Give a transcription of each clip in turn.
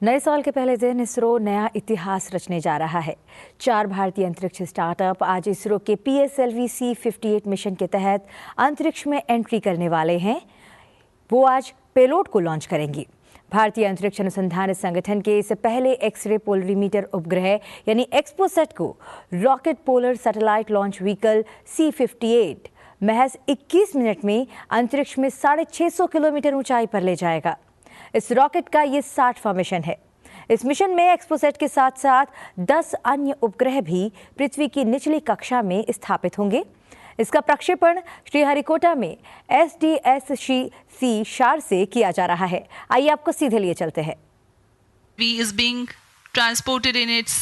नए साल के पहले दिन इसरो नया इतिहास रचने जा रहा है। 4 भारतीय अंतरिक्ष स्टार्टअप आज इसरो के PSLV-C58 मिशन के तहत अंतरिक्ष में एंट्री करने वाले हैं। वो आज पेलोड को लॉन्च करेंगी। भारतीय अंतरिक्ष अनुसंधान संगठन के इस पहले एक्सरे पोलरीमीटर उपग्रह यानी XPoSat को rocket polar satellite launch vehicle C58 महज 21 मिनट में अंतरिक्ष में 650 किलोमीटर ऊंचाई पर ले जाएगा। इस रॉकेट का ये 60वां मिशन है। इस मिशन में XPoSat के साथ साथ 10 अन्य उपग्रह भी पृथ्वी की निचली कक्षा में स्थापित होंगे। इसका प्रक्षेपण श्रीहरिकोटा में SDSC SHAR से किया जा रहा है। आइए आपको सीधे लिए चलते हैं। is being transported in its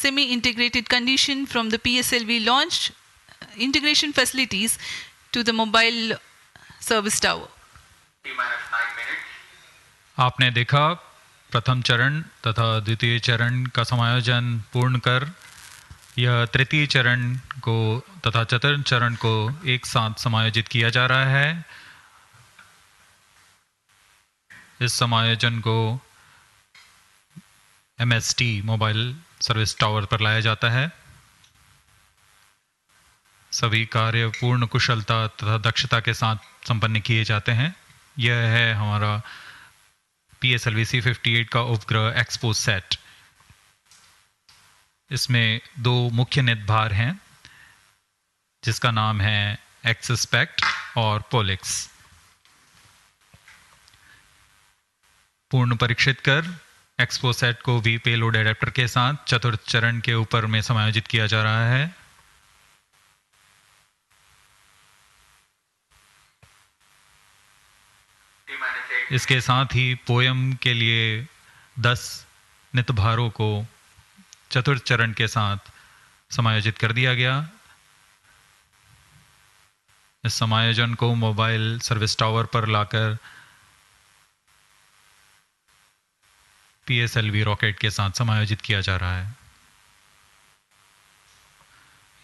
semi-integrated condition from the PSLV launch integration facilities to the mobile service tower. आपने देखा प्रथम चरण तथा द्वितीय चरण का समायोजन पूर्ण कर यह तृतीय चरण को तथा चतुर्थ चरण को एक साथ समायोजित किया जा रहा है। इस समायोजन को MST मोबाइल सर्विस टावर पर लाया जाता है। सभी कार्य पूर्ण कुशलता तथा दक्षता के साथ संपन्न किए जाते हैं। यह है हमारा PSLV-C58 का उपग्रह XPoSat। इसमें 2 मुख्य नितभार हैं जिसका नाम है XPoSat और POLIX। पूर्ण परीक्षित कर XPoSat को भी पेलोड एडेप्टर के साथ चतुर्थ चरण के ऊपर में समायोजित किया जा रहा है। इसके साथ ही पोयम के लिए 10 नितभारों को चतुर्थ चरण के साथ समायोजित कर दिया गया। इस समायोजन को मोबाइल सर्विस टावर पर लाकर PSLV रॉकेट के साथ समायोजित किया जा रहा है।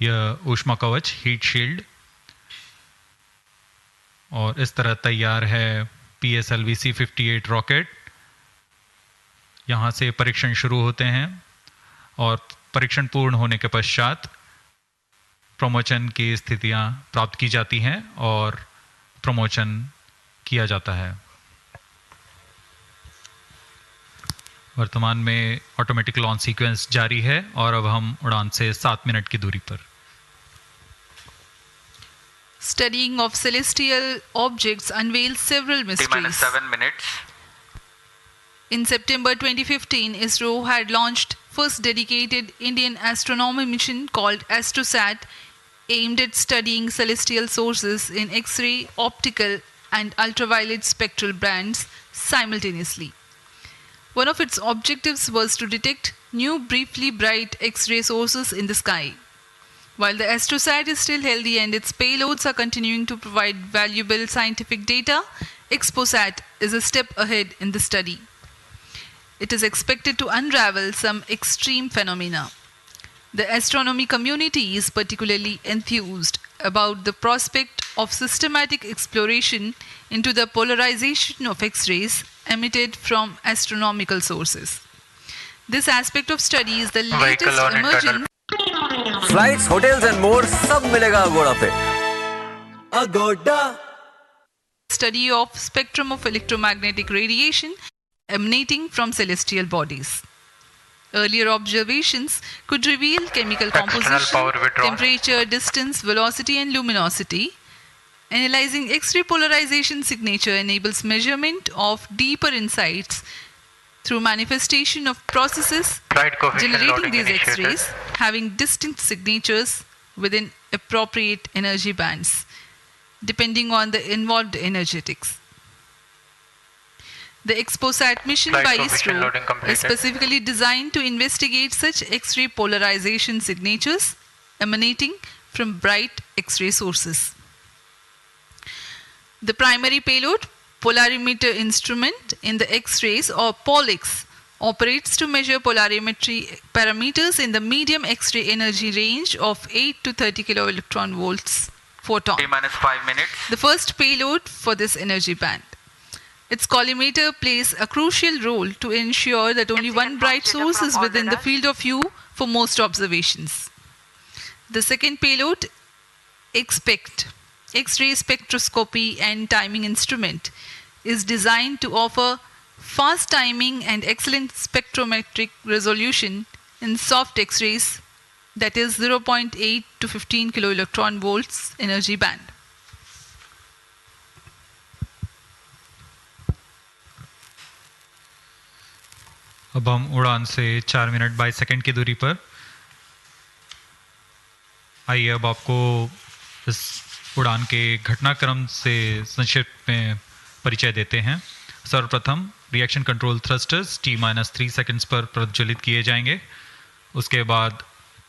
यह ऊष्मा कवच हीट शील्ड और इस तरह तैयार है PSLV-C58 रॉकेट। यहाँ से परीक्षण शुरू होते हैं और परीक्षण पूर्ण होने के पश्चात प्रमोशन की स्थितियाँ प्राप्त की जाती हैं और प्रमोशन किया जाता है। वर्तमान में ऑटोमेटिक लॉन्च सीक्वेंस जारी है और अब हम उड़ान से 7 मिनट की दूरी पर। Studying of celestial objects unveils several mysteries. 7 minutes. In September 2015, ISRO had launched first dedicated Indian astronomy mission called AstroSat, aimed at studying celestial sources in X-ray, optical, and ultraviolet spectral bands simultaneously. One of its objectives was to detect new briefly bright X-ray sources in the sky. While the AstroSat is still healthy and its payloads are continuing to provide valuable scientific data, XPoSat is a step ahead in the study. It is expected to unravel some extreme phenomena. The astronomy community is particularly enthused about the prospect of systematic exploration into the polarization of X-rays emitted from astronomical sources. This aspect of study is the latest emergence. Flights, hotels and more सब मिलेगा अगोड़ा पे। Aguada. Study of spectrum of electromagnetic radiation emanating from celestial bodies. Earlier observations could reveal chemical composition, temperature, distance, velocity and luminosity. Analyzing X-ray polarization signature enables measurement of deeper insights through manifestation of processes generating these X-rays having distinct signatures within appropriate energy bands, depending on the involved energetics. The XPoSat mission by ISRO is specifically designed to investigate such X-ray polarization signatures emanating from bright X-ray sources. The primary payload, polarimeter instrument in the X-rays or POLIX, operates to measure polarimetry parameters in the medium X-ray energy range of 8 to 30 kiloelectron volts photon. T-5 minutes. The first payload for this energy band. Its collimator plays a crucial role to ensure that only one bright source is within the field of view for most observations. The second payload, XPECT, X-ray spectroscopy and timing instrument, is designed to offer fast timing and excellent spectrometric resolution in soft X-rays, that is 0.8 to 15 kiloelectron volts energy band. अब हम उड़ान से 4 minute 22 second की दूरी पर। आइए अब आपको इस उड़ान के घटनाक्रम से संक्षिप्त में परिचय देते हैं। सर्वप्रथम reaction control thrusters T-3 seconds पर प्रज्वलित किए जाएंगे। उसके बाद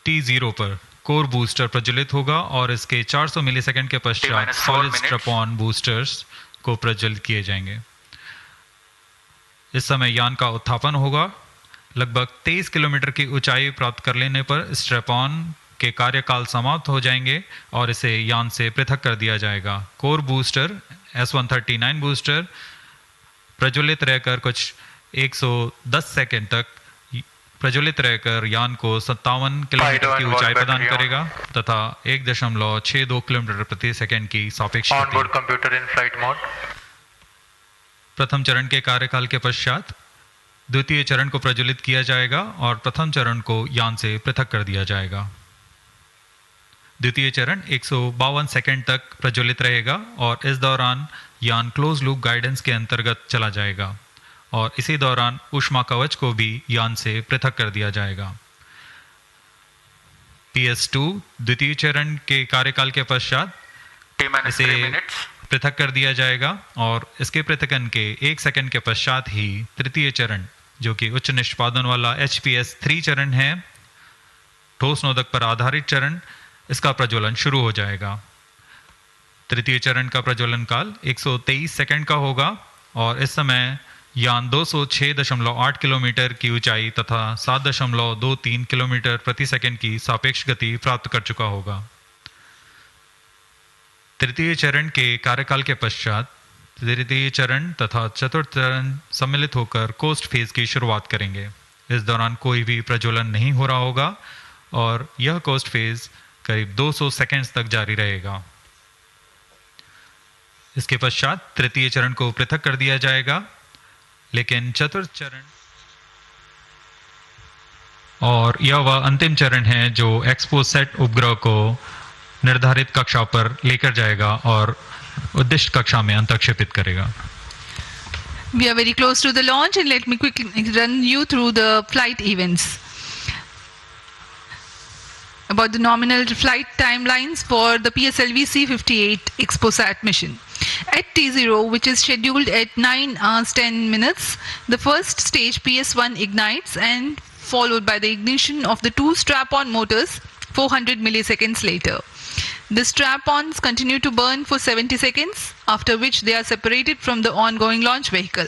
T0 पर कोर बूस्टर प्रज्वलित होगा और इसके 400 मिलीसेकंड के पश्चात सॉलिड स्ट्रैप-ऑन बूस्टर्स को प्रज्वलित किए जाएंगे। इस समय यान का उत्थापन होगा। लगभग 23 किलोमीटर की ऊंचाई प्राप्त कर लेने पर स्ट्रैप-ऑन के कार्यकाल समाप्त हो जाएंगे और इसे यान से पृथक कर दिया जाएगा। कोर बूस्टर S139 बूस्टर प्रज्वलित रहकर कुछ 110 सेकंड तक प्रज्वलित रहकर यान को 57 किलोमीटर की ऊंचाई प्रदान करेगा तथा 1.62 किलोमीटर प्रति सेकंड की सापेक्ष गति। प्रथम चरण के कार्यकाल के पश्चात द्वितीय चरण को प्रज्वलित किया जाएगा और प्रथम चरण को यान से पृथक कर दिया जाएगा। द्वितीय चरण 152 सेकंड तक प्रज्वलित रहेगा और इस दौरान यान क्लोज लूप गाइडेंस के अंतर्गत चला जाएगा और इसी दौरान ऊष्मा कवच को भी यान से पृथक कर दिया जाएगा। PS2 द्वितीय चरण के कार्यकाल के पश्चात इसे पृथक कर दिया जाएगा और इसके पृथकन के 1 सेकंड के पश्चात ही तृतीय चरण, जो कि उच्च निष्पादन वाला HPS3 चरण है, ठोस नोदक पर आधारित चरण, इसका प्रज्वलन शुरू हो जाएगा। तृतीय चरण का प्रज्वलन काल 123 सेकंड का होगा और इस समय यान 206.8 किलोमीटर की ऊंचाई तथा 7.23 किलोमीटर प्रति सेकंड की सापेक्ष गति प्राप्त कर चुका होगा। तृतीय चरण के कार्यकाल के पश्चात तृतीय चरण तथा चतुर्थ चरण सम्मिलित होकर कोस्ट फेज की शुरुआत करेंगे। इस दौरान कोई भी प्रज्वलन नहीं हो रहा होगा और यह कोस्ट फेज करीब 200 सेकंड्स तक जारी रहेगा। इसके पश्चात तृतीय चरण को पृथक कर दिया जाएगा, लेकिन चतुर्थ चरण और यह वह अंतिम चरण है जो एक्सपोसैट उपग्रह को निर्धारित कक्षा पर लेकर जाएगा और उद्दिष्ट कक्षा में अंतक्षेपित करेगा। We are very close to the launch and let me quickly run you through the flight events. About the nominal flight timelines for the PSLV-C58 XPoSat mission. At T0, which is scheduled at 9 hours 10 minutes, the first stage PS1 ignites and followed by the ignition of the two strap-on motors 400 milliseconds later. The strap-ons continue to burn for 70 seconds, after which they are separated from the ongoing launch vehicle.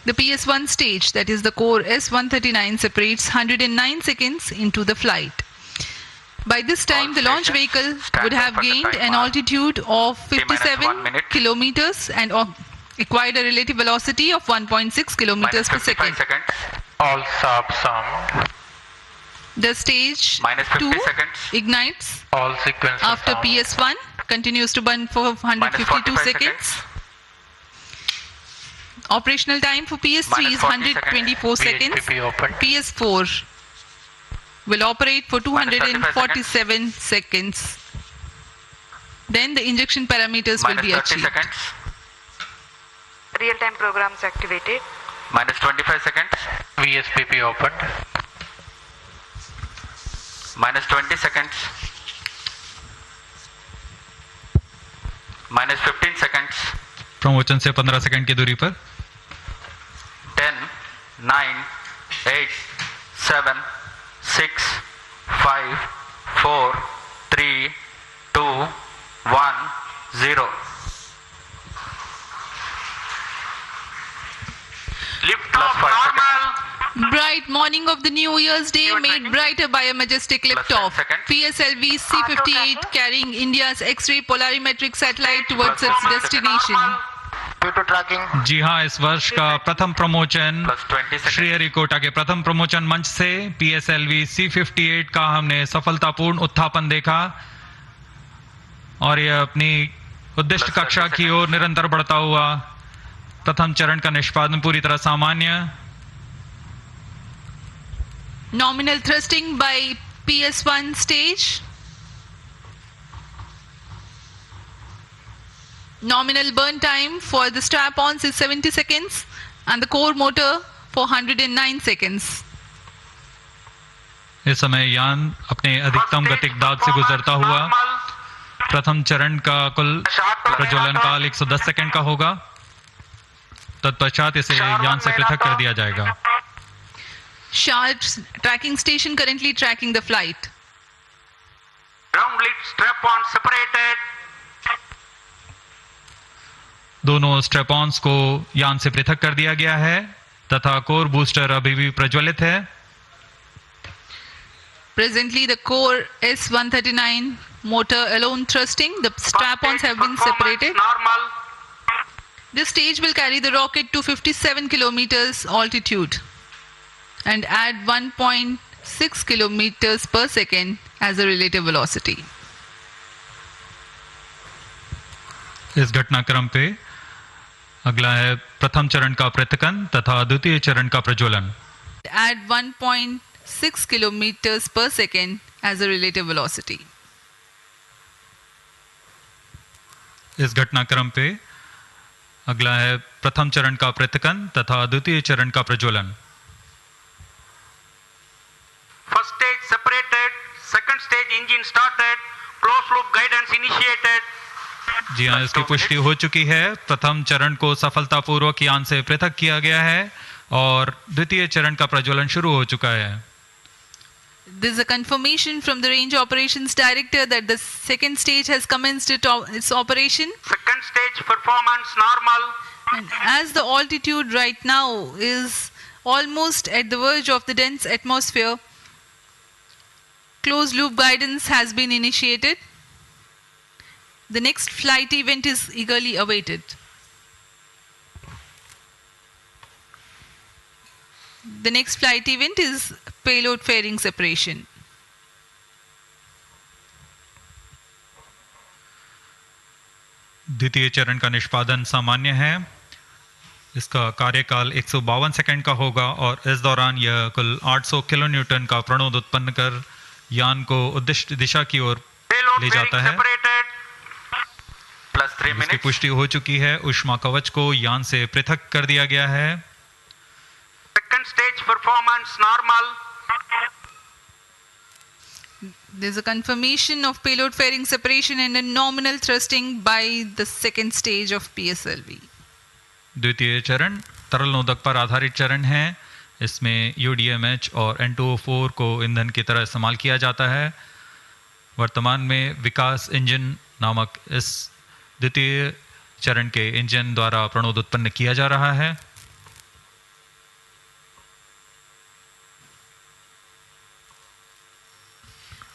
The PS1 stage, that is the core S139, separates 109 seconds into the flight. By this time, the launch vehicle would have gained an altitude of 57 kilometers and acquired a relative velocity of 1.6 kilometers per second. All sub-sum. The stage 2 ignites All sequences after sound. PS1, continues to burn for 152 seconds. Operational time for PS3 is 124 seconds. VHPP open. PS4 will operate for 247 seconds. Then the injection parameters will be -30 achieved. seconds. Real-time programs activated. -25 seconds. VSPP opened. -20 seconds. -15 seconds. प्रमोचन से 15 second की दूरी पर 10, 9, 8, 7, 6, 5, 4, 3, 2, 1, 0. Lift off normal. Bright morning of the New Year's Day made brighter by a majestic liftoff. PSLV-C58 carrying India's X-ray polarimetric satellite towards its destination. due to tracking. जी हाँ, इस वर्ष का प्रथम promotion Plus 20 seconds. Sriharikota के प्रथम promotion मंच से PSLV-C58 का हमने सफलतापूर्ण उत्थापन देखा और यह अपनी उद्दिष्ट कक्षा की ओर निरंतर बढ़ता हुआ प्रथम चरण का निष्पादन पूरी तरह सामान्य। Nominal thrusting by PS1 stage. Nominal burn time for the strap-ons is 70 seconds and the core motor for 109 seconds. इस समय यान अपने अधिकतम गतिक दाब से गुजरता हुआ प्रथम चरण का कुल प्रज्वलन काल 110 सेकंड का होगा। तत्पश्चात इसे यान से पृथक कर दिया जाएगा। SHAR tracking station currently tracking the flight. Ground lead strap-on separated. दोनों स्ट्रैप-ऑन्स को यान से पृथक कर दिया गया है तथा कोर बूस्टर अभी भी प्रज्वलित है। Presently the core S139 motor alone thrusting. The strap-ons have been separated. Normal. This stage will carry the rocket to 57 kilometers altitude and add 1.6 kilometers per second as a relative velocity. इस घटनाक्रम पे अगला है प्रथम चरण का पृथकन तथा द्वितीय चरण का प्रज्वलन। Add 1.6 kilometers per second as a relative velocity. इस घटनाक्रम पे अगला है प्रथम चरण का पृथकन तथा द्वितीय चरण का प्रज्वलन। First stage separated. Second stage engine started. Closed loop guidance initiated. जी हाँ, इसकी पुष्टि हो चुकी है। प्रथम चरण को सफलतापूर्वक यान से पृथक किया गया है और द्वितीय चरण का प्रज्वलन शुरू हो चुका है। This is a confirmation from the Range Operations Director that the second stage has commenced its operation. Second stage performance normal. And as the altitude right now is almost at the verge of the dense atmosphere, closed loop guidance has been initiated. The next flight event is eagerly awaited. The next flight event is payload fairing separation. द्वितीय चरण का निष्पादन सामान्य है। इसका कार्यकाल 152 second का होगा और इस दौरान यह कुल 800 किलो न्यूटन का प्रणोद उत्पन्न कर यान को उद्दिष्ट दिशा की ओर ले जाता है। इसकी पुष्टि हो चुकी है। ऊष्मा कवच को यान से पृथक कर दिया गया है। Second stage performance normal. There is a confirmation of payload fairing separation and a nominal thrusting by the second stage of PSLV. द्वितीय चरण तरल नोदक पर आधारित चरण है। इसमें UDMH और N2O4 को ईंधन की तरह इस्तेमाल किया जाता है। वर्तमान में विकास इंजन नामक इस द्वितीय चरण के इंजन द्वारा प्रणोद उत्पन्न किया जा रहा है।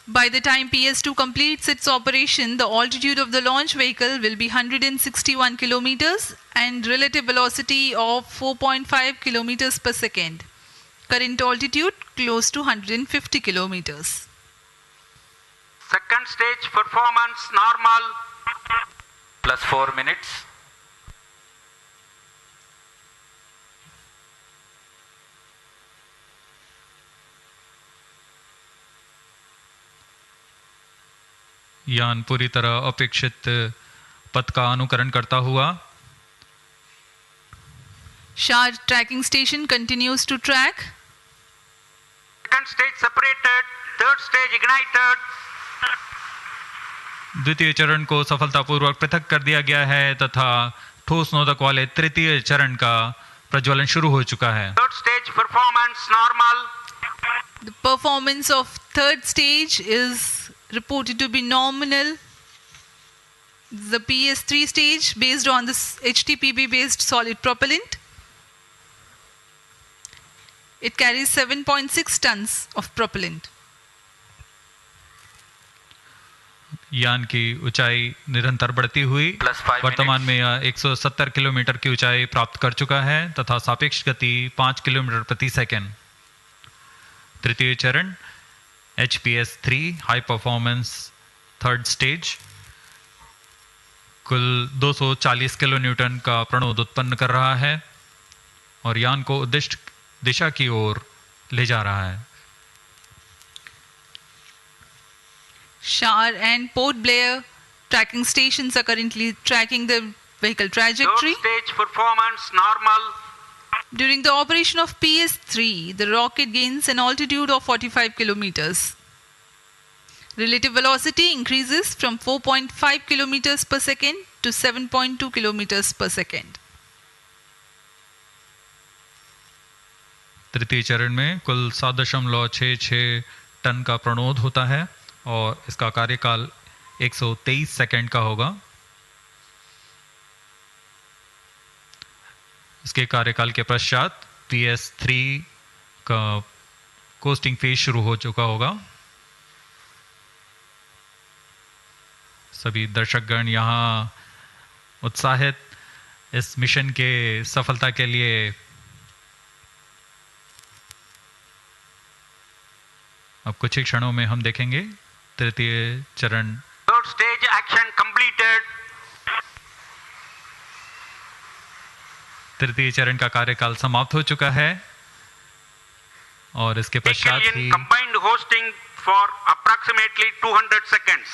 By the time PS2 completes its operation, the altitude of the launch vehicle will be 161 kilometers and relative velocity of 4.5 kilometers per second. Current altitude close to 150 kilometers. Second stage performance normal. Plus 4 minutes. यान पूरी तरह अपेक्षित पथ का अनुकरण करता हुआ SHAR tracking station continues to track. Second stage separated. Third stage ignited. द्वितीय चरण को सफलतापूर्वक पृथक कर दिया गया है तथा ठोस नोदक वाले तृतीय चरण का प्रज्वलन शुरू हो चुका है। Third stage performance normal. The performance of third stage is reported to be nominal. The PS3 stage based on this HTPB based solid propellant. It carries 7.6 tons of propellant. यान की ऊंचाई निरंतर बढ़ती हुई वर्तमान में यह 170 किलोमीटर की ऊंचाई प्राप्त कर चुका है तथा सापेक्ष गति 5 किलोमीटर प्रति सेकंड। तृतीय चरण HPS-3 high performance third stage कुल 240 किलो न्यूटन का प्रणोद उत्पन्न कर रहा है और यान को उद्दिष्ट दिशा की ओर ले जा रहा है। SHAR and Port Blair tracking stations are currently tracking the vehicle trajectory. Third stage performance normal. During the operation of PS-3, the rocket gains an altitude of 45 kilometers. Relative velocity increases from 4.5 kilometers per second to 7.2 kilometers per second. तृतीय चरण में कुल 7.66 ton का प्रणोद होता है और इसका कार्यकाल 123 सेकंड का होगा। इसके कार्यकाल के पश्चात PS-3 का कोस्टिंग फेज शुरू हो चुका होगा। सभी दर्शकगण यहाँ उत्साहित इस मिशन के सफलता के लिए अब कुछ ही क्षणों में हम देखेंगे तृतीय चरण। Third stage action completed. तृतीय चरण का कार्यकाल समाप्त हो चुका है और इसके पश्चात ही combined hosting for approximately 200 seconds.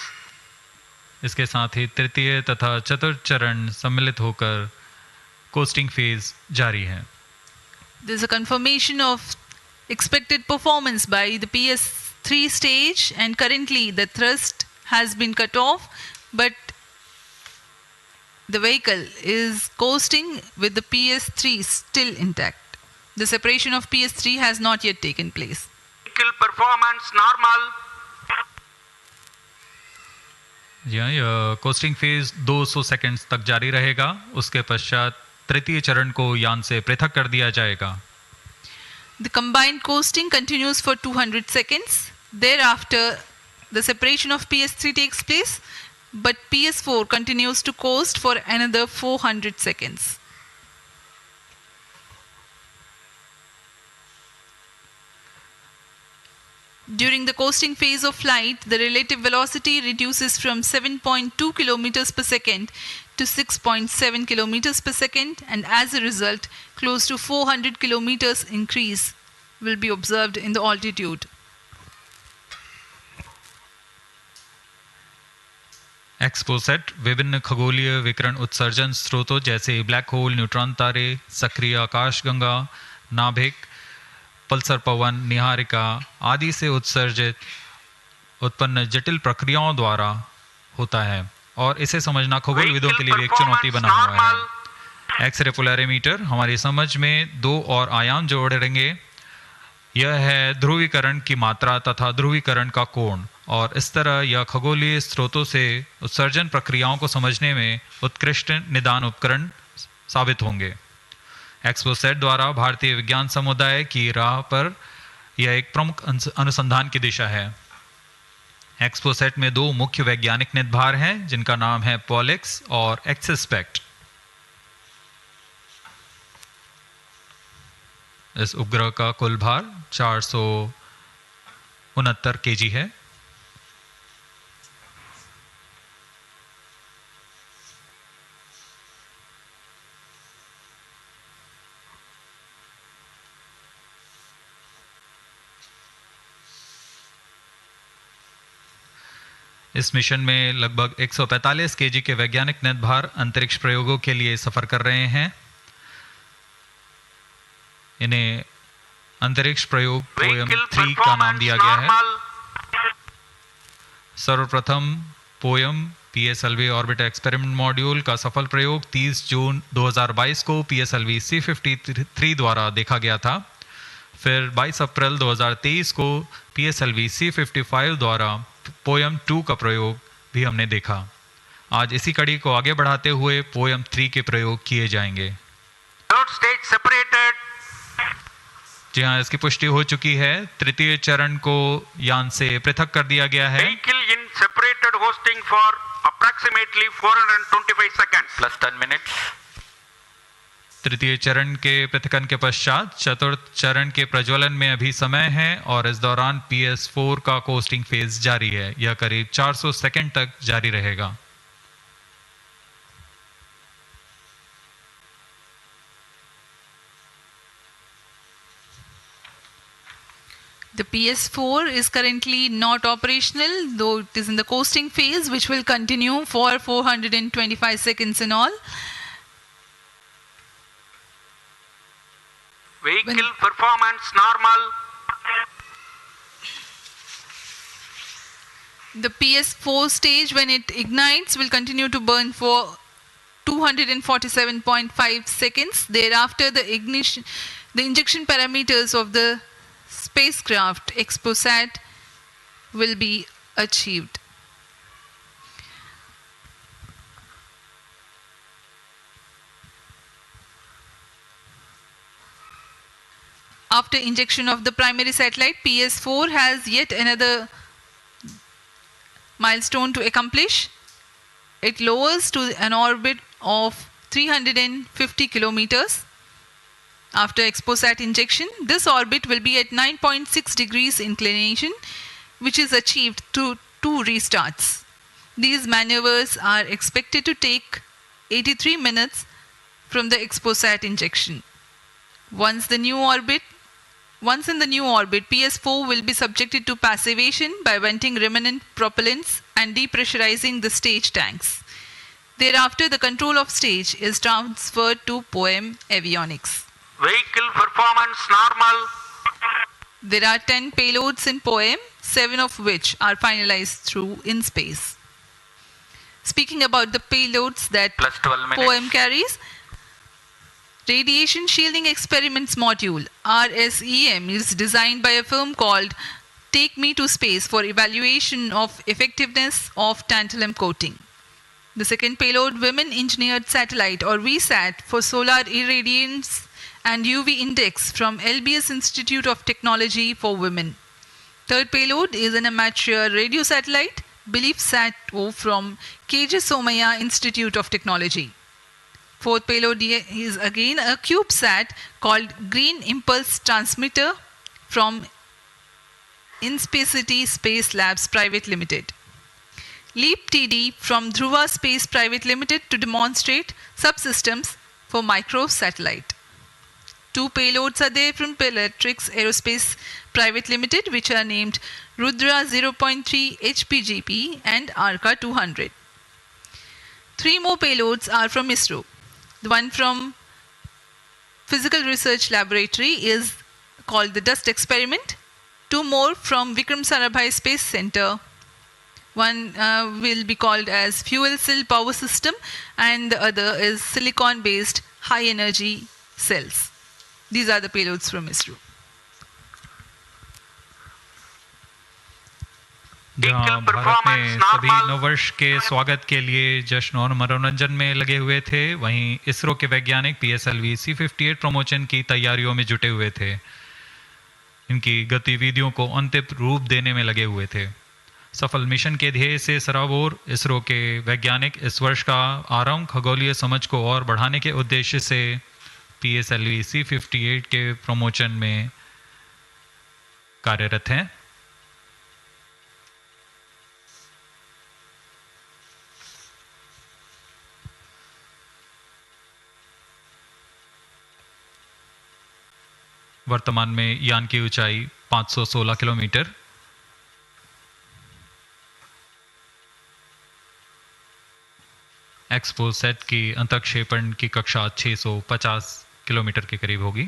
इसके साथ ही तृतीय तथा चतुर्थ चरण सम्मिलित होकर कोस्टिंग फेज जारी है। There is a confirmation of expected performance by the PS-3 stage and currently the thrust has been cut off but the vehicle is coasting with the PS-3 still intact. The separation of PS-3 has not yet taken place. Vehicle performance normal. यह costing phase 200 seconds तक जारी रहेगा। उसके पश्चात तृतीय चरण को यान से पृथक कर दिया जाएगा। The combined coasting continues for 200 seconds. Thereafter, the separation of PS-3 takes place, but PS-4 continues to coast for another 400 seconds. During the coasting phase of flight, the relative velocity reduces from 7.2 kilometers per second to 6.7 kilometers per second, and as a result, close to 400 kilometers increase will be observed in the altitude. XPoSat विभिन्न खगोलीय विकिरण उत्सर्जन स्रोतों जैसे black hole, neutron तारे, सक्रिय आकाशगंगा, नाभिक, पल्सर पवन, निहारिका आदि से उत्सर्जित उत्पन्न जटिल प्रक्रियाओं द्वारा होता है और इसे समझना खगोलविदों के लिए भी एक चुनौती बना हुआ है। एक्सरे पोलैरिमीटर हमारी समझ में दो और आयाम जोड़ेंगे। यह है ध्रुवीकरण की मात्रा तथा ध्रुवीकरण का कोण और इस तरह यह खगोलीय स्रोतों से उत्सर्जन प्रक्रियाओं को समझने में उत्कृष्ट निदान उपकरण साबित होंगे। XPoSat द्वारा भारतीय विज्ञान समुदाय की राह पर यह एक प्रमुख अनुसंधान की दिशा है। XPoSat में दो मुख्य वैज्ञानिक निदभार हैं जिनका नाम है पॉलिक्स और एक्सिस्पेक्ट। इस उपग्रह का कुल भार 469 kg है। इस मिशन में लगभग 145 kg के वैज्ञानिक निदभार अंतरिक्ष प्रयोगों के लिए सफर कर रहे हैं। इन्हें अंतरिक्ष प्रयोग पोयम-3 का नाम दिया गया है। सर्वप्रथम poem PSLV orbiter experiment module का सफल प्रयोग 30 जून 2022 को PSLV-C58 द्वारा देखा गया था। फिर 22 अप्रैल 2023 को PSLV-C55 द्वारा पोयम-2 का प्रयोग भी हमने देखा। आज इसी कड़ी को आगे बढ़ाते हुए पोयम-3 के प्रयोग किए जाएंगे। जी हाँ, इसकी पुष्टि हो चुकी है। तृतीय चरण को यान से पृथक कर दिया गया है। Vehicle in separated hosting for approximately 425 seconds. Plus 10 minutes. तृतीय चरण के पृथक्करण के पश्चात चतुर्थ चरण के प्रज्वलन में अभी समय है और इस दौरान PS4 का कोस्टिंग फेज जारी है। यह करीब 400 सेकंड तक जारी रहेगा। The PS4 is currently not operational, though it is in the coasting phase, which will continue for 425 seconds in all. Vehicle performance normal. The PS4 stage, when it ignites, will continue to burn for 247.5 seconds. Thereafter, the injection parameters of the spacecraft XPoSat will be achieved. After injection of the primary satellite, PS4 has yet another milestone to accomplish. It lowers to an orbit of 350 kilometers. After XPoSat injection, this orbit will be at 9.6 degrees inclination, which is achieved through 2 restarts. These maneuvers are expected to take 83 minutes from the XPoSat injection. Once in the new orbit, PS4 will be subjected to passivation by venting remnant propellants and depressurizing the stage tanks. Thereafter, the control of stage is transferred to POEM avionics. Vehicle performance normal. There are 10 payloads in POEM, 7 of which are finalized through in space. Speaking about the payloads that Plus 12 minutes. POEM carries, Radiation Shielding Experiments Module RSEM is designed by a firm called Take Me to Space for evaluation of effectiveness of tantalum coating. The second payload, Women Engineered Satellite or VSAT for solar irradiance and UV index from LBS Institute of Technology for Women. Third payload is an amateur radio satellite, BeliefSat-O from KJ Somaya Institute of Technology. Fourth payload is again a CubeSat called Green Impulse Transmitter from Inspacity Space Labs Private Limited. LEAP TD from Dhruva Space Private Limited to demonstrate subsystems for microsatellite. 2 payloads are there from Pelatrix Aerospace Private Limited, which are named Rudra 0.3 HPGP and Arca 200. 3 more payloads are from ISRO. The one from Physical Research Laboratory is called the Dust Experiment. 2 more from Vikram Sarabhai Space Center. One will be called as Fuel Cell Power System and the other is silicon-based high energy cells. These are the payloads from ISRO. जहाँ भारत में सभी नववर्ष के स्वागत के लिए जश्न और मनोरंजन में लगे हुए थे, वहीं इसरो के वैज्ञानिक PSLV-C58 प्रमोशन की तैयारियों में जुटे हुए थे। इनकी गतिविधियों को अंतिम रूप देने में लगे हुए थे। सफल मिशन के ध्येय से सराबोर इसरो के वैज्ञानिक इस वर्ष का आरंभ खगोलीय समझ को और बढ़ाने के उद्देश्य से PSLV-C58 के प्रमोशन में कार्यरत हैं। वर्तमान में यान की ऊंचाई 516 किलोमीटर, XPoSat की अंतःक्षेपण की कक्षा 650 किलोमीटर के करीब होगी।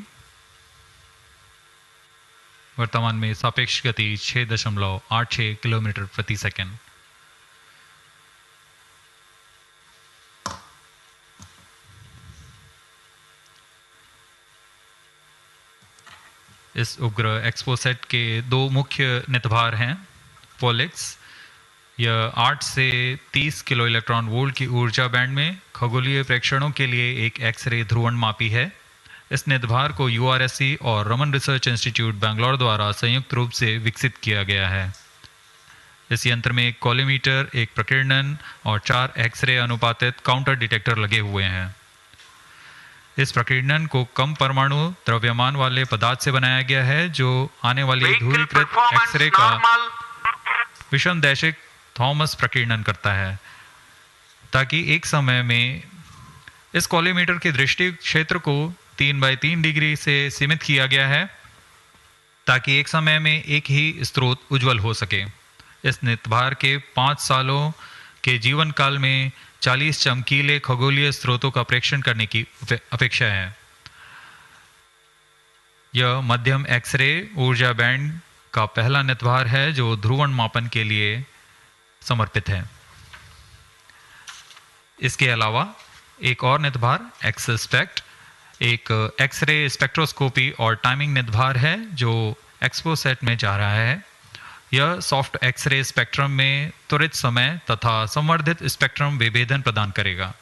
वर्तमान में सापेक्ष गति 6.86 किलोमीटर प्रति सेकंड। इस उपग्रह XPoSat के 2 मुख्य नितभार हैं। पोलिक्स, यह 8 से 30 किलो इलेक्ट्रॉन वोल्ट की ऊर्जा बैंड में खगोलीय प्रेक्षणों के लिए एक एक्स-रे ध्रुवणमापी है। इस नितभार को URSC और रमन रिसर्च इंस्टीट्यूट बैंगलोर द्वारा संयुक्त रूप से विकसित किया गया है। इस यंत्र में एक कॉलीमीटर, एक प्रकीर्णन और 4 एक्सरे अनुपातित काउंटर डिटेक्टर लगे हुए हैं। इस प्रकीर्णन को कम परमाणु द्रव्यमान वाले पदार्थ से बनाया गया है, जो आने वाली ध्रुवीकृत एक्सरे का विषमदैशिक थॉमस प्रकीर्णन करता है, ताकि एक समय में इस कॉलीमीटर के दृष्टि क्षेत्र को 3/3 डिग्री से सीमित किया गया है, ताकि एक समय में एक ही स्रोत उज्जवल हो सके। इस नितभार के 5 सालों के जीवन काल में 40 चमकीले खगोलीय स्रोतों का प्रेक्षण करने की अपेक्षा है। यह मध्यम एक्सरे ऊर्जा बैंड का पहला नितभार है जो ध्रुवण मापन के लिए समर्पित है। इसके अलावा एक और नितभार एक्सस्पेक्ट एक एक्सरे स्पेक्ट्रोस्कोपी और टाइमिंग नितभार है जो एक्सपोसेट में जा रहा है। यह सॉफ्ट एक्सरे स्पेक्ट्रम में त्वरित समय तथा संवर्धित स्पेक्ट्रम विभेदन प्रदान करेगा।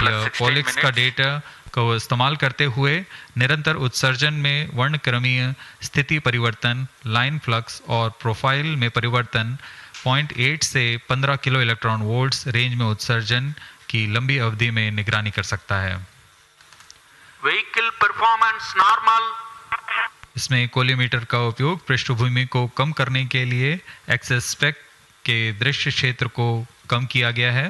यह पॉलिक्स का डेटा को इस्तेमाल करते हुए निरंतर उत्सर्जन में वर्णक्रमीय स्थिति परिवर्तन, लाइन फ्लक्स और प्रोफाइल में परिवर्तन, 0.8 से 15 किलो इलेक्ट्रॉन वोल्ट्स रेंज में उत्सर्जन की लंबी अवधि में निगरानी कर सकता है। Vehicle performance normal. इसमें कोलीमीटर का उपयोग पृष्ठभूमि को कम करने के लिए एक्सस्पेक्ट के दृश्य क्षेत्र को कम किया गया है।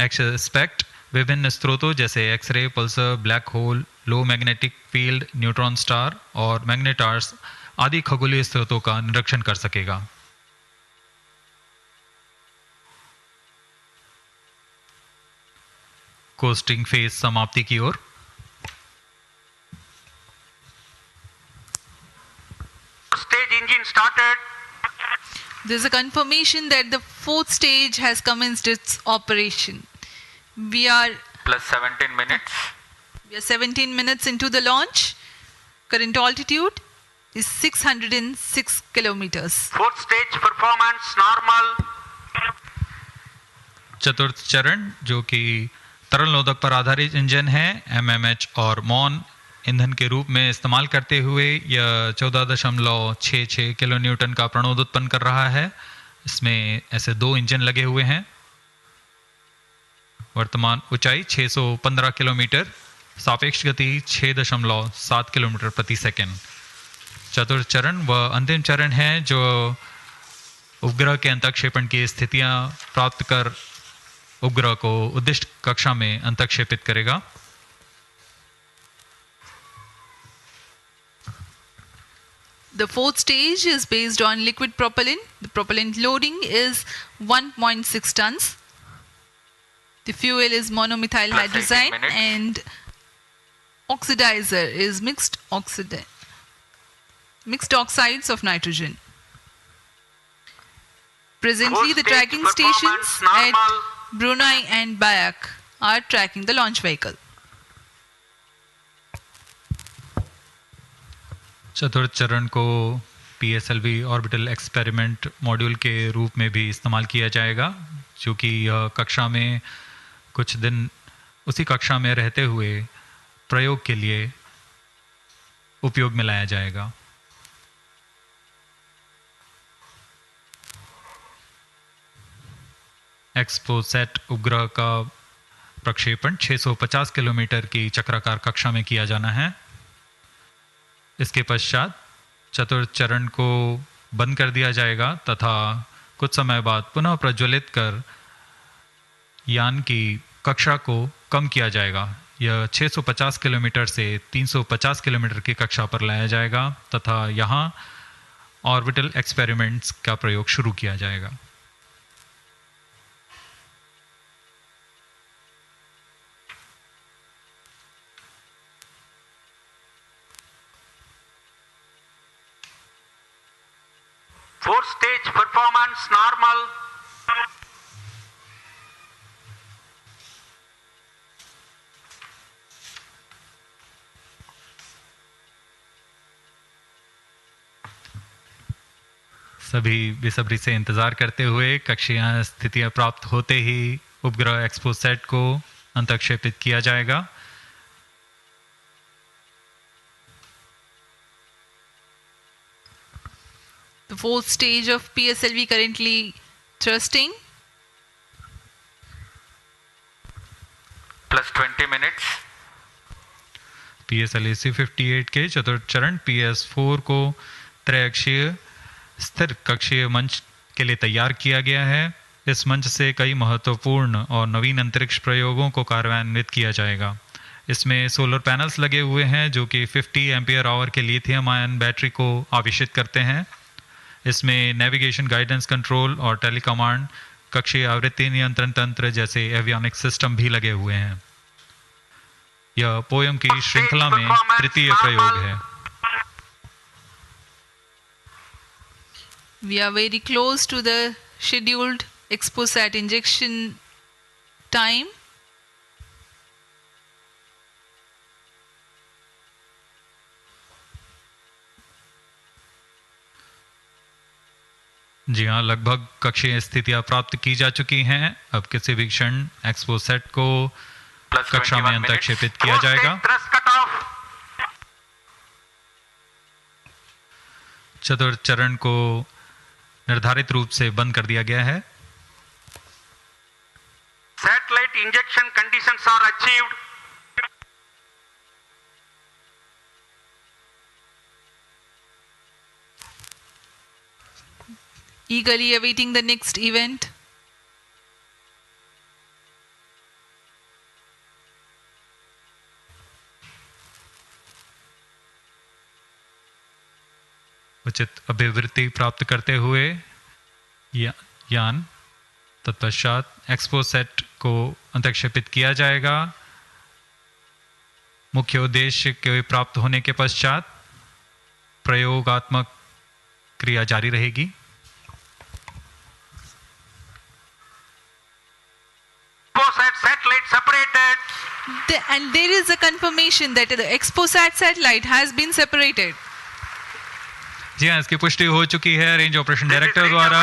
एक्सस्पेक्ट विभिन्न स्रोतों जैसे एक्सरे, पल्सर, ब्लैक होल, लो मैग्नेटिक फील्ड, न्यूट्रॉन स्टार और मैग्नेटार्स आदि खगोलीय स्रोतों का निरीक्षण कर सकेगा। कोस्टिंग फेज समाप्ति की ओर। Stage engine started. There's a confirmation that the 4th stage has commenced its operation. We are Plus 17 minutes. 17 minutes into the launch. Current altitude is 606 kilometers. 4th stage performance normal. चतुर्थ चरण जो कि तरल नोदक पर आधारित engine है, MMH और मॉन ईंधन के रूप में इस्तेमाल करते हुए यह 14.66 किलो न्यूटन का प्रणोद उत्पन्न कर रहा है। इसमें ऐसे 2 इंजन लगे हुए हैं। वर्तमान ऊंचाई 615 किलोमीटर, सापेक्ष गति 6.7 किलोमीटर प्रति सेकंड। चतुर्थ चरण व अंतिम चरण है जो उपग्रह के अंतःक्षेपण की स्थितियां प्राप्त कर उपग्रह को उद्दिष्ट कक्षा में अंतःक्षेपित करेगा। The 4th stage is based on liquid propellant. The propellant loading is 1.6 tons. The fuel is monomethyl hydrazine and oxidizer is mixed oxides of nitrogen. Presently, the tracking stations at Brunei and Bayak are tracking the launch vehicle. चतुर्थ चरण को PSLV orbital experiment module के रूप में भी इस्तेमाल किया जाएगा, जो कि यह कक्षा में कुछ दिन उसी कक्षा में रहते हुए प्रयोग के लिए उपयोग में लाया जाएगा। एक्सपोसेट उपग्रह का प्रक्षेपण 650 किलोमीटर की चक्राकार कक्षा में किया जाना है। इसके पश्चात चतुर्थ चरण को बंद कर दिया जाएगा तथा कुछ समय बाद पुनः प्रज्वलित कर यान की कक्षा को कम किया जाएगा। यह 650 किलोमीटर से 350 किलोमीटर की कक्षा पर लाया जाएगा तथा यहाँ ऑर्बिटल एक्सपेरिमेंट्स का प्रयोग शुरू किया जाएगा। Fourth stage performance normal. सभी बेसब्री से इंतजार करते हुए कक्षीय स्थितियां प्राप्त होते ही उपग्रह एक्सपोसेट को अंतःक्षेपित किया जाएगा। The 4th stage of PSLV currently Thrusting. Plus 20 minutes. PSLV-C58 के चतुर्थ चरण PS4 को त्रैअक्षीय स्थिर कक्षीय मंच के लिए तैयार किया गया है। इस मंच से कई महत्वपूर्ण और नवीन अंतरिक्ष प्रयोगों को कार्यान्वित किया जाएगा। इसमें सोलर पैनल्स लगे हुए हैं जो कि 50 एम्पियर आवर के लिथियम आयन बैटरी को आवेशित करते हैं। इसमें नेविगेशन, गाइडेंस, कंट्रोल और टेलीकमांड, कक्षीय आवृत्ति नियंत्रण तंत्र जैसे एवियोनिक्स सिस्टम भी लगे हुए हैं। यह पोयम की श्रृंखला में तृतीय प्रयोग है। We are very close to the scheduled XPoSat injection time. जी हाँ, लगभग कक्षीय स्थितियां प्राप्त की जा चुकी हैं। अब किसी भी क्षण एक्सपोसैट को कक्षा में अंतरक्षेपित किया जाएगा। चतुर्थ चरण को निर्धारित रूप से बंद कर दिया गया है। Satellite injection conditions are achieved. Eagerly awaiting the next event. उचित अभिवृत्ति प्राप्त करते हुए यान तत्पश्चात एक्सपोसैट को अंतरक्षेपित किया जाएगा। मुख्य उद्देश्य के प्राप्त होने के पश्चात प्रयोगात्मक क्रिया जारी रहेगी। Satellite separated. And there is a confirmation that the XPoSat satellite has been separated. जी हाँ, इसकी पुष्टि हो चुकी है रेंज ऑपरेशन डायरेक्टर द्वारा।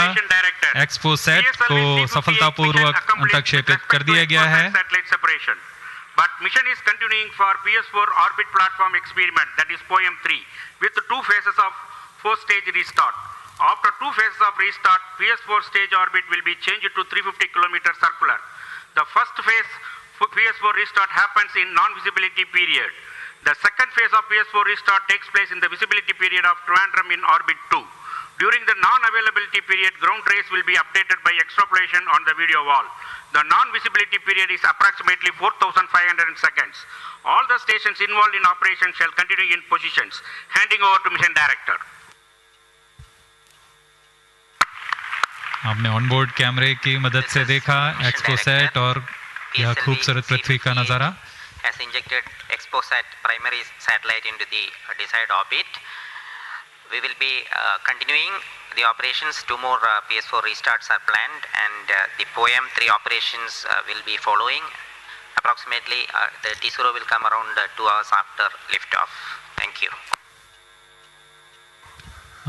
एक्सपोसैट को सफलतापूर्वक अंतरक्षेपित कर दिया गया है। But mission is continuing for PS4 orbit platform experiment, that is POEM 3, with 2 phases of 4-stage restart. After 2 phases of restart, PS4 stage orbit will be changed to 350 km circular. The first phase for PS4 restart happens in non-visibility period. The second phase of PS4 restart takes place in the visibility period of Trivandrum in orbit 2. During the non-availability period, ground trace will be updated by extrapolation on the video wall. The non-visibility period is approximately 4,500 seconds. All the stations involved in operation shall continue in positions. Handing over to mission director. आपने onboard कैमरे की मदद से देखा XPoSat और यह खूबसूरत पृथ्वी का नज़ारा। Has injected XPoSat primary satellite into the desired orbit. We will be continuing the operations. 2 more PS4 restarts are planned, and the POEM 3 operations will be following. Approximately the T0 will come around 2 hours after liftoff. Thank you.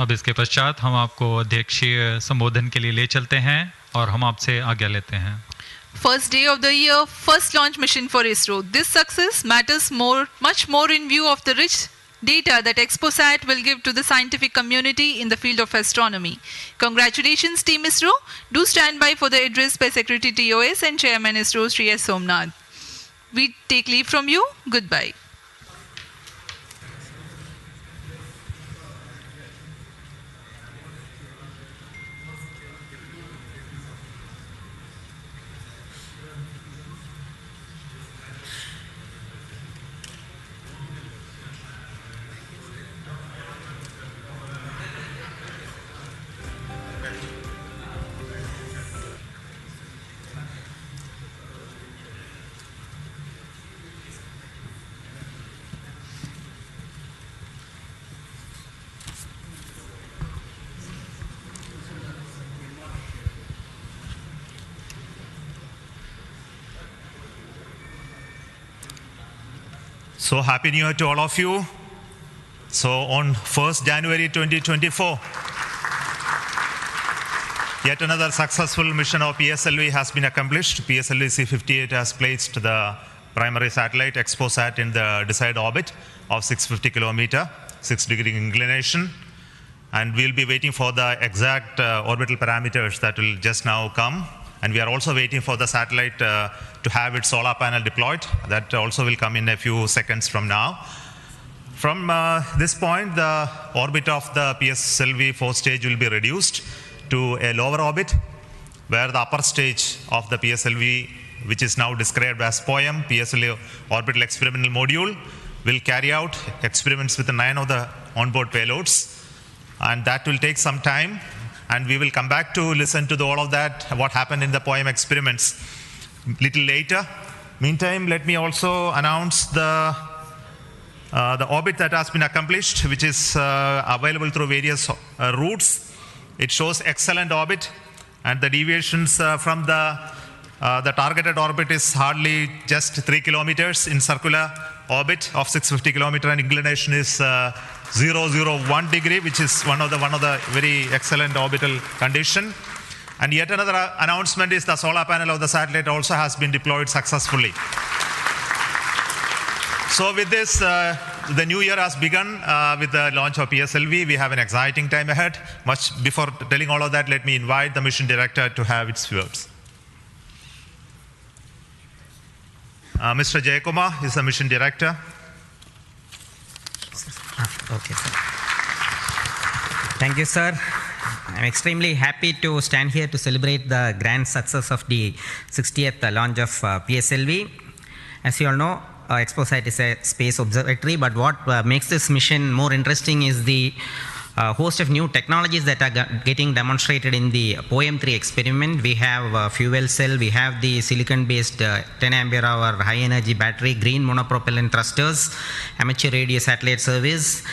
अब इसके पश्चात हम आपको अध्यक्षीय संबोधन के लिए ले चलते हैं और हम आपसे आज्ञा लेते हैं। First day of the year, first launch mission for ISRO. This success matters much more in view of the rich data that XPoSat will give to the scientific community in the field of astronomy. Congratulations, Team ISRO. Do stand by for the address by Secretary TOS and Chairman ISRO, Sri S. Somnath. We take leave from you. Goodbye. So happy New Year to all of you. So on 1st January 2024, yet another successful mission of PSLV has been accomplished. PSLV-C58 has placed the primary satellite XPoSat in the desired orbit of 650 km, 6-degree inclination. and we'll be waiting for the exact orbital parameters that will just now come. And we are also waiting for the satellite to have its solar panel deployed. That also will come in a few seconds from now. From this point, the orbit of the PSLV 4 stage will be reduced to a lower orbit, where the upper stage of the PSLV, which is now described as POEM, PSLV Orbital Experimental Module, will carry out experiments with 9 of the onboard payloads. And that will take some time, and we will come back to listen to all of that, what happened in the POEM experiments little later. Meantime, let me also announce the orbit that has been accomplished, which is available through various routes. It shows excellent orbit, and the deviations from the targeted orbit is hardly just 3 kilometers in circular orbit of 650 kilometer, and inclination is 001 degree, which is one of the very excellent orbital condition. And yet another announcement is the solar panel of the satellite also has been deployed successfully. So with this, the new year has begun with the launch of PSLV. We have an exciting time ahead. Much before telling all of that, let me invite the mission director to have its words. Mr. Jayakumar is the mission director. Okay, sir. Thank you, sir. I'm extremely happy to stand here to celebrate the grand success of the 60th launch of PSLV. As you all know, XPoSat is a space observatory, but what makes this mission more interesting is the host of new technologies that are getting demonstrated in the POEM-3 experiment. We have fuel cell, we have the silicon-based 10 ampere hour high energy battery, green monopropellant thrusters, amateur radio satellite service,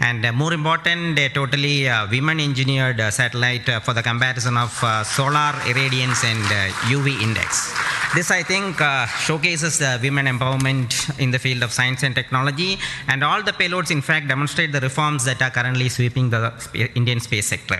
and more important, a totally women-engineered satellite for the comparison of solar irradiance and UV index. This, I think, showcases women empowerment in the field of science and technology, and all the payloads, in fact, demonstrate the reforms that are currently sweeping the Indian space sector.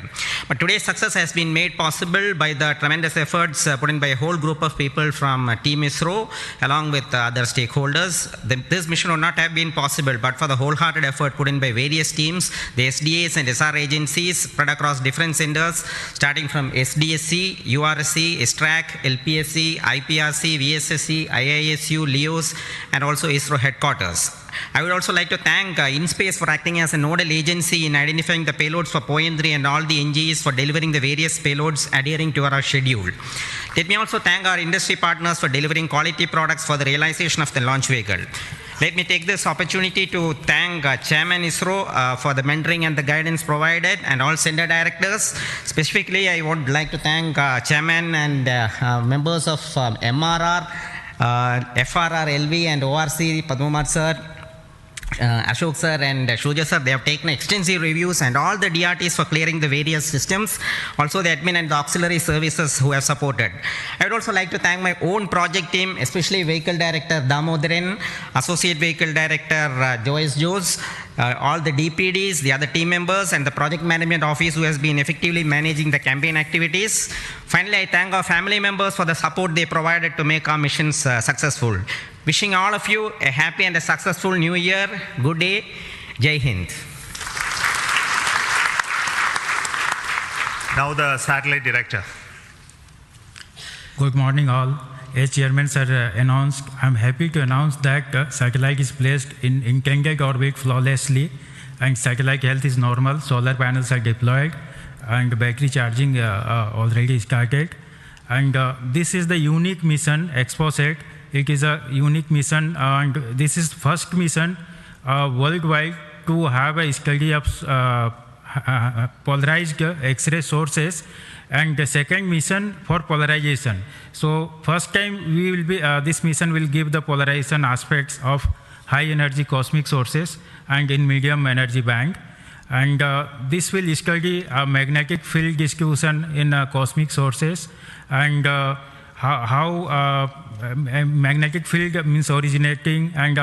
But today's success has been made possible by the tremendous efforts put in by a whole group of people from Team ISRO, along with other stakeholders. This mission would not have been possible but for the wholehearted effort put in by various teams, the SDS and SHAR agencies spread across different centers, starting from SDSC, URSC, STRAC, LPSC, IPRC, VSSC, IISU, LEOS, and also ISRO headquarters. I would also like to thank InSpace for acting as a nodal agency in identifying the payloads for POEM-3 and all the NGs for delivering the various payloads adhering to our schedule. Let me also thank our industry partners for delivering quality products for the realization of the launch vehicle. Let me take this opportunity to thank Chairman ISRO for the mentoring and the guidance provided, and all center directors. Specifically, I would like to thank Chairman and members of MRR, FRR, LV, and ORC, Padmamar sir, Ashok sir and Shuja sir. They have taken extensive reviews, and all the DRTs for clearing the various systems, also the admin and the auxiliary services who have supported. I would also like to thank my own project team, especially Vehicle Director Damodaran, Associate Vehicle Director Joyce Jose, all the DPDs, the other team members, and the project management office who has been effectively managing the campaign activities. Finally, I thank our family members for the support they provided to make our missions successful. Wishing all of you a happy and a successful new year. Good day. Jai Hind. Now the satellite director. Good morning all. As Chairman sir announced, I'm happy to announce that satellite is placed in intended orbit flawlessly, and satellite health is normal, solar panels are deployed, and battery charging already started. And this is the unique mission, XPoSat. It is a unique mission, and this is first mission worldwide to have a study of polarized X-ray sources, and the second mission for polarization. So first time we will be, this mission will give the polarization aspects of high energy cosmic sources and in medium energy band. And this will study magnetic field distribution in cosmic sources, and how magnetic field means originating, and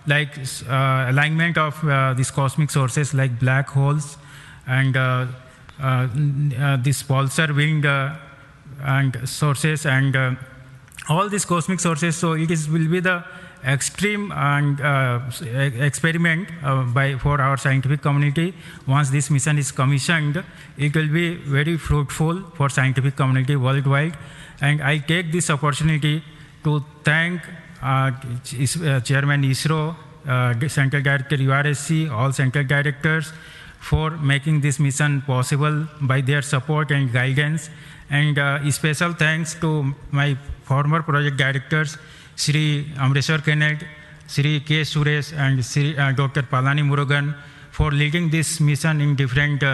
alignment of these cosmic sources like black holes, and this pulsar wind and sources, and all these cosmic sources, so will be the extreme and experiment for our scientific community. Once this mission is commissioned, it will be very fruitful for scientific community worldwide. And I take this opportunity to thank Chairman ISRO, Central Director URSC, all Central Directors for making this mission possible by their support and guidance. And special thanks to my former project directors, Sri Amreshwar Kenneth, Sri K. Suresh, and Sri Dr. Palani Murugan for leading this mission in different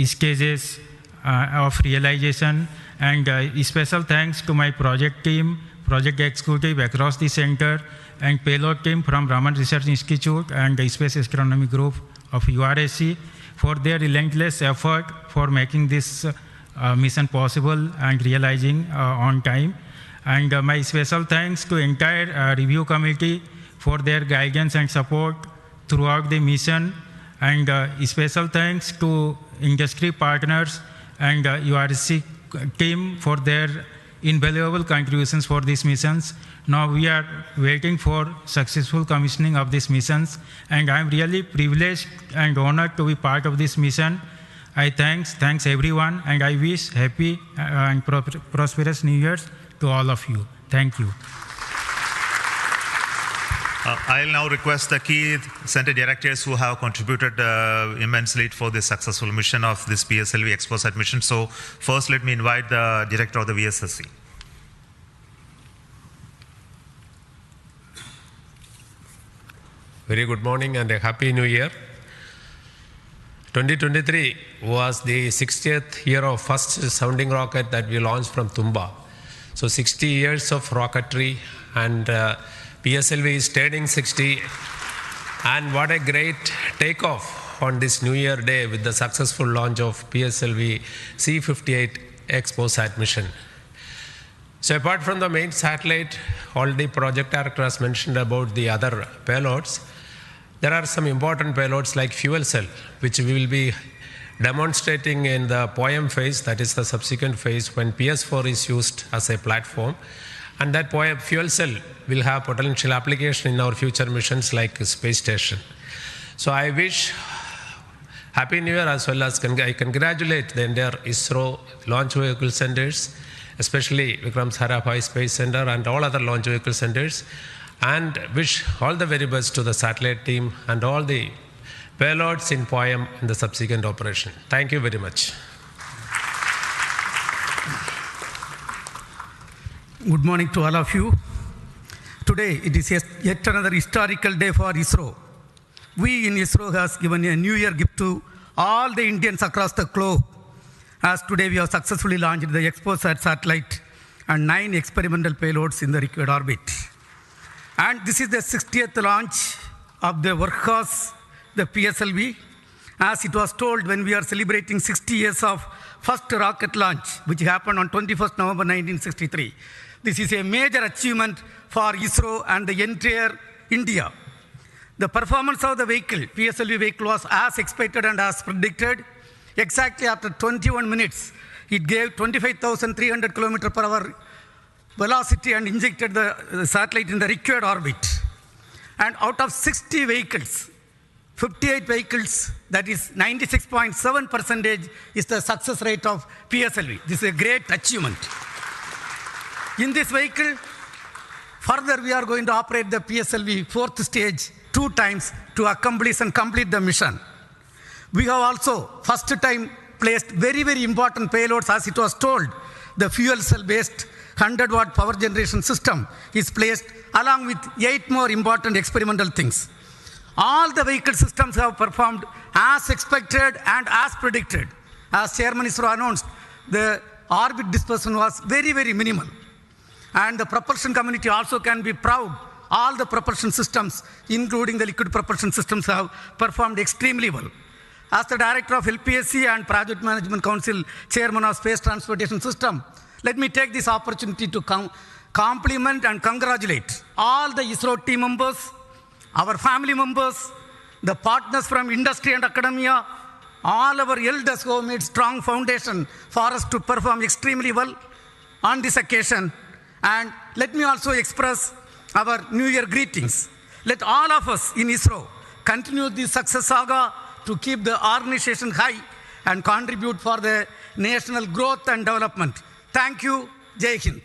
stages of realization. And special thanks to my project team, project executive across the center, and payload team from Raman Research Institute and the Space Astronomy Group of URSC for their relentless effort for making this mission possible and realizing on time. And my special thanks to entire review committee for their guidance and support throughout the mission. And special thanks to industry partners and URSC team for their invaluable contributions for these missions. Now we are waiting for successful commissioning of these missions, and I am really privileged and honored to be part of this mission. I thanks everyone, and I wish happy and prosperous New Year's to all of you. Thank you. I'll now request the key center directors who have contributed immensely for the successful mission of this PSLV XPoSat mission. So first, let me invite the director of the VSSC. Very good morning and a happy new year. 2023 was the 60th year of first sounding rocket that we launched from Tumba. So 60 years of rocketry, and PSLV is turning 60. And what a great takeoff on this New Year day with the successful launch of PSLV-C58 XPoSat mission. So apart from the main satellite, already project director has mentioned about the other payloads. There are some important payloads like fuel cell, which we will be demonstrating in the POEM phase, that is the subsequent phase when PS4 is used as a platform. And that POEM fuel cell will have potential application in our future missions like space station. So I wish Happy New Year, as well as I congratulate the entire ISRO launch vehicle centers, especially Vikram Sarabhai Space Center and all other launch vehicle centers, and wish all the very best to the satellite team and all the payloads in POEM in the subsequent operation. Thank you very much. Good morning to all of you. Today it is yet another historical day for ISRO. We in ISRO has given a New Year gift to all the Indians across the globe, as today we have successfully launched the XPoSat satellite and 9 experimental payloads in the required orbit. And this is the 60th launch of the workhorse, the PSLV. As it was told when we are celebrating 60 years of first rocket launch, which happened on 21st November 1963. This is a major achievement for ISRO and the entire India. The performance of the vehicle, PSLV vehicle, was as expected and as predicted. Exactly after 21 minutes, it gave 25,300 km/h velocity and injected the satellite in the required orbit. And out of 60 vehicles, 58 vehicles, that is 96.7% is the success rate of PSLV. This is a great achievement. In this vehicle, further we are going to operate the PSLV 4th stage 2 times to accomplish and complete the mission. We have also first time placed very, very important payloads, as it was told. The fuel cell based 100-watt power generation system is placed along with 8 more important experimental things. All the vehicle systems have performed as expected and as predicted. As Chairman ISRO announced, the orbit dispersion was very, very minimal. And the propulsion community also can be proud. All the propulsion systems, including the liquid propulsion systems, have performed extremely well. As the Director of LPSC and Project Management Council, Chairman of Space Transportation System, let me take this opportunity to compliment and congratulate all the ISRO team members, our family members, the partners from industry and academia, all our elders who have made strong foundation for us to perform extremely well on this occasion. And let me also express our New Year greetings. Let all of us in ISRO continue the success saga to keep the organization high and contribute for the national growth and development. Thank you. Jai Hind.